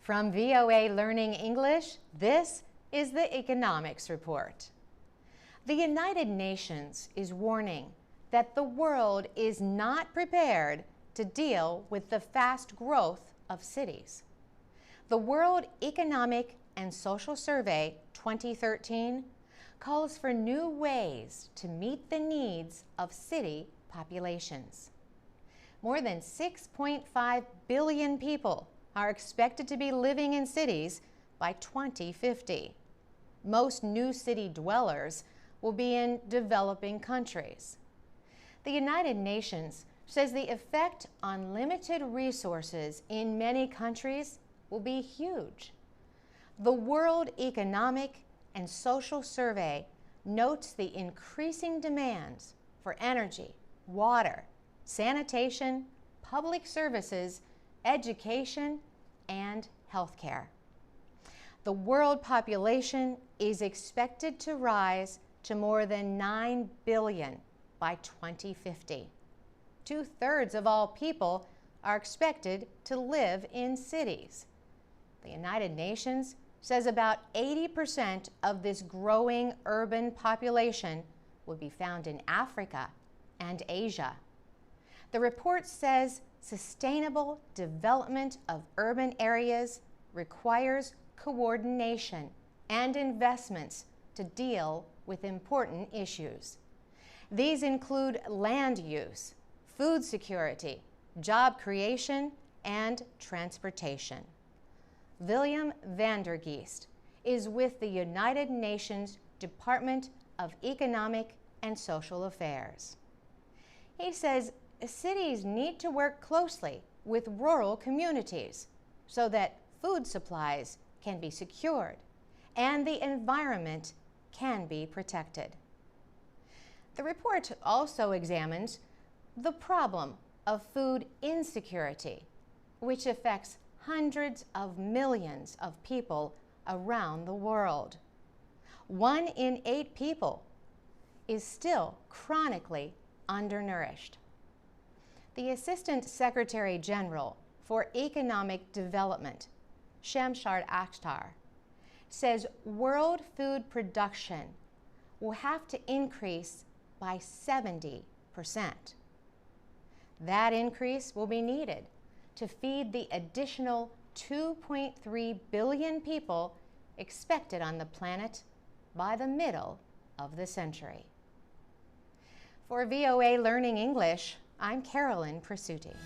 From VOA Learning English, this is the Economics Report. The United Nations is warning that the world is not prepared to deal with the fast growth of cities. The World Economic and Social Survey 2013 calls for new ways to meet the needs of city populations. More than 6.5 billion people are expected to be living in cities by 2050. Most new city dwellers will be in developing countries. The United Nations says the effect on limited resources in many countries will be huge. The World Economic and Social Survey notes the increasing demands for energy, water, sanitation, public services, education, and healthcare. The world population is expected to rise to more than 9 billion by 2050. 2/3 of all people are expected to live in cities. The United Nations says about 80% of this growing urban population will be found in Africa and Asia. The report says sustainable development of urban areas requires coordination and investments to deal with important issues. These include land use, food security, job creation, and transportation. William Vandergeest is with the United Nations Department of Economic and Social Affairs. He says cities need to work closely with rural communities so that food supplies can be secured and the environment can be protected. The report also examines the problem of food insecurity, which affects hundreds of millions of people around the world. 1 in 8 people is still chronically undernourished. The Assistant Secretary General for Economic Development, Shamshad Akhtar, says world food production will have to increase by 70%. That increase will be needed to feed the additional 2.3 billion people expected on the planet by the middle of the century. For VOA Learning English, I'm Carolyn Presutti.